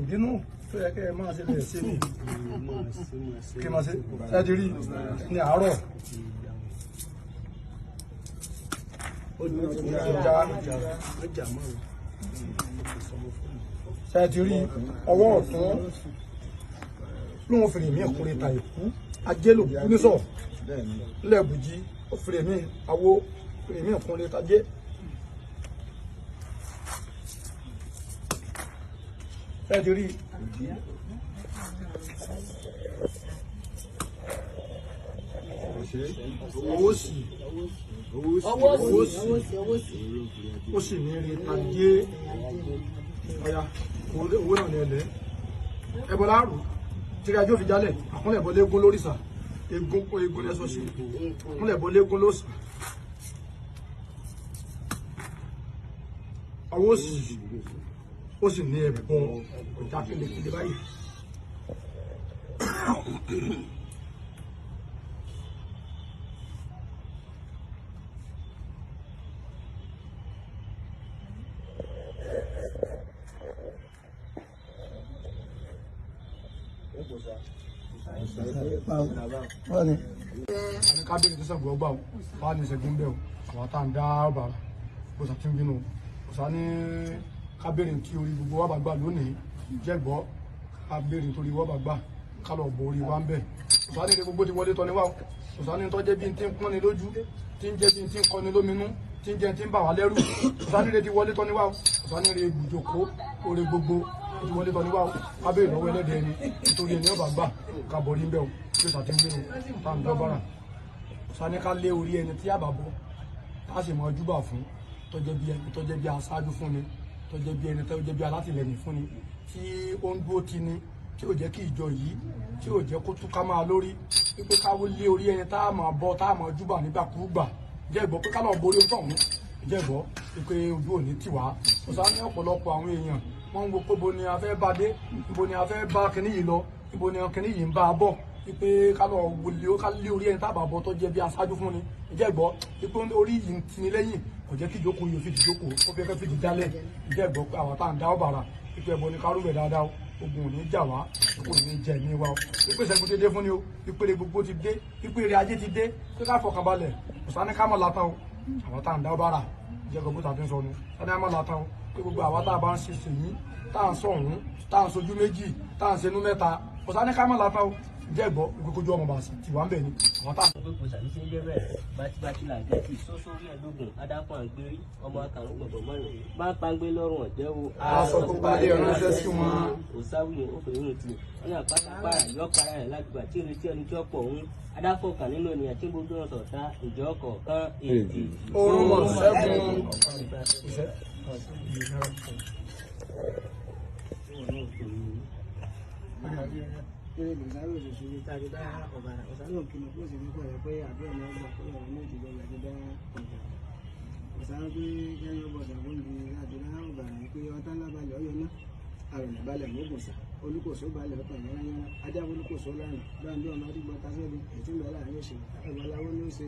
ìbínú tó yẹ kẹ́ ẹ máa ṣe lè ṣe ni kí n máa ṣe ṣáàjì rí ní àárọ̀ ṣáàjì rí ọwọ́ ọ̀tún lóun fèrè mí ẹ̀kúnrẹ́ ta ìkú ajé lòkú nísọ̀ lẹ́ẹ̀bùjí ó fèrè mí awó fèrè mí ẹ̀kúnrẹ́ ta jẹ́. ṣáàjì rí owó sì ó sì ní rí ajé ọ̀yà owó náà ní ẹlẹ́ ẹbọ láàrú tí ajé òfin jálẹ̀ àkúnlẹ̀ bọ́ léegun lórìṣà egun lẹ́sọ̀ sí àkúnlẹ̀ bọ́ léegun lóṣà owó sì ó sì ní ẹ̀bọ ọjà kélékélé báyìí. kábíyèsí tó sẹ́gun ọgbà wà ní ìṣẹ́gun bẹ́ẹ̀ àwọn tá à ń dá ọba kò sà tí ń bínú kò sá ní kábíyèsí tí orí gbogbo wa bá gbà lónìí jẹ́gbọ́ kábíyèsí torí wa bá gbà kálọ̀ bọ̀ orí wa ń bẹ̀ kò sá ní ilé gbogbo ti wọlé tọ́ níwá kò sá ní tọ́jẹ́ bí n ti ń pọ́n ni lójú tí ń jẹ́ bí n ti ń kọ́ ni lóminú tí ń jẹ́ tí ń bà wá lẹ́rù kò sá ní ilé ti wọlé tọ́ níwá kò sá ní ilé ibùjókòó orí gbogbo ti wọlé tọ́ níwá kábíyèsí lọ́wọ́ ẹlẹ́dẹ̀ ẹni nítorí ẹni ọba gbà kábọ̀ ní bẹ́ẹ̀ o tí ó sàtí ń gbé o tá à ń dọ́ bára sani ká lé orí ẹni tí àbá bọ́ tá a sì mọ ojúbà fún tọ́jẹ́ bí ẹni tọ́jẹ́ bí aṣáájú fún ni tọ́jẹ́ bí ẹni tọ́jẹ́ bí alátìlẹ́yìn fún ni tí ó ń dúró ti ni tí ò jẹ́ kí ìjọ yìí tí ò jẹ́ kó túká máa lórí wípé káwó lé orí ẹni tá a máa bọ́ tá a máa ojúbà nígbàkúgbà jẹ́ ìgbọ́ pé ká lọ́ọ́ borí ọ̀tọ̀ ọ̀hún jẹ́ ìgbọ́ pé ojú òní tì wá ọ̀sán ní ọ̀pọ̀lọpọ̀ àwọn èèyàn wọ́n ń wo pé bo ni a fẹ́ bá dé ibo ni a fẹ́ bá kinní yìí lọ ibo ni kinní yìí ń bá a bọ̀ ipe ká lọ lé orí ẹni tábà bọ tó jẹ bí aṣáájú fún ni ìjẹ́ gbọ́ ipe orí yìí ń tini lẹ́yìn kò jẹ́ kí ìjókòó yìí fi ìjókòó ó fẹ́ fi dálẹ̀ ìjẹ́ gbọ́ pé àwọn tá à ń dá ọ bàrà ipe ẹ̀bọ ni kárú rẹ̀ dáadáa ogun ò ní jà wá kò ní jẹ ní wa o ipe ìṣẹ́gun ti dé fún ni o ipe rẹ̀ gbogbo ti dé ipe rẹ̀ ajé ti dé pé ká fọkàn balẹ̀ kò sá ní ká mọ̀ látàn o àwọn tá à ń dá ọ bàrà ìjẹ́ gbọ́ bó ta fi ń sọ nu sani á mọ̀ látàn o pé gbogbo àwọn tá a bá ń ṣe sèyí tá à ń sọ̀hún tá à ń sojú méjì tá à ń senú mẹ́ta kò sá ní ká mọ̀ látàn o jẹ́ gbọ́ ìgbókójú ọmọ bàṣà tí wà ń bẹ̀ ni àwọn tá. gbogbo sàmìsí ń jẹ́ bẹ́ẹ̀ bátibátí là gẹ́tì sósórí ẹ̀dógún adápọ̀ àgbérí ọmọ àtàwọn gbọ̀ngàn mọ́rin bá pàgbé lọ́rùn ọ̀jẹ́ o. aṣọ tó bá dé ránṣẹ́ sí wọn. òsáwìyẹ ó fẹ́ yín tì wọ́n yà pátápárá yọ para rẹ̀ lágbègbè tí ìrètí ẹni tí ó pọ̀ òun adápọ̀ kà nínú ènìyàn tí gbogbo ọ̀sọ̀ ọ̀tá ìjọ kọ̀ọ̀kan èdè. orun mọ̀ sẹ́gun. Kéré lè sáré òṣèṣù ní tàbí dá ọ̀bàrà ọ̀sán òkè ní kó sì ní kọ̀ rẹ̀ pé àbí ọ̀nà ọgbà tó lọ́wọ́ ní ìdílé láti dá ọ̀bà. Ọ̀sán pé yẹ́yọ́ bọ̀dà fún mi láti dá ọ̀bàrà pé ọ̀tá lábalẹ̀ ọ̀yọ́ náà àrùn balẹ̀ mọ́gbọ̀nsà olùkóso balẹ̀ ọ̀pọ̀ ìyára ajá olùkóso láàrin báńdé ọmọ àdúgbò tasẹ́bi ètí mẹ́lá ní oṣù ẹ̀bọ̀láwọ́ ní oṣù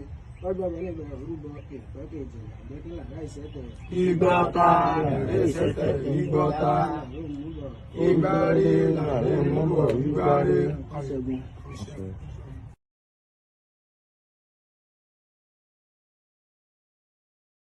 ọgbà mẹ́lẹ́gbẹ̀ orúbọ ìpẹ́kẹ̀jì àgbẹ́kẹ̀lá láìsẹ́tẹ̀. Ìgbọ́ta rẹ̀ ìṣẹ́tẹ̀ ìgbọ́ta ìgbáre làrẹ̀ múbọ̀ ìgbáre.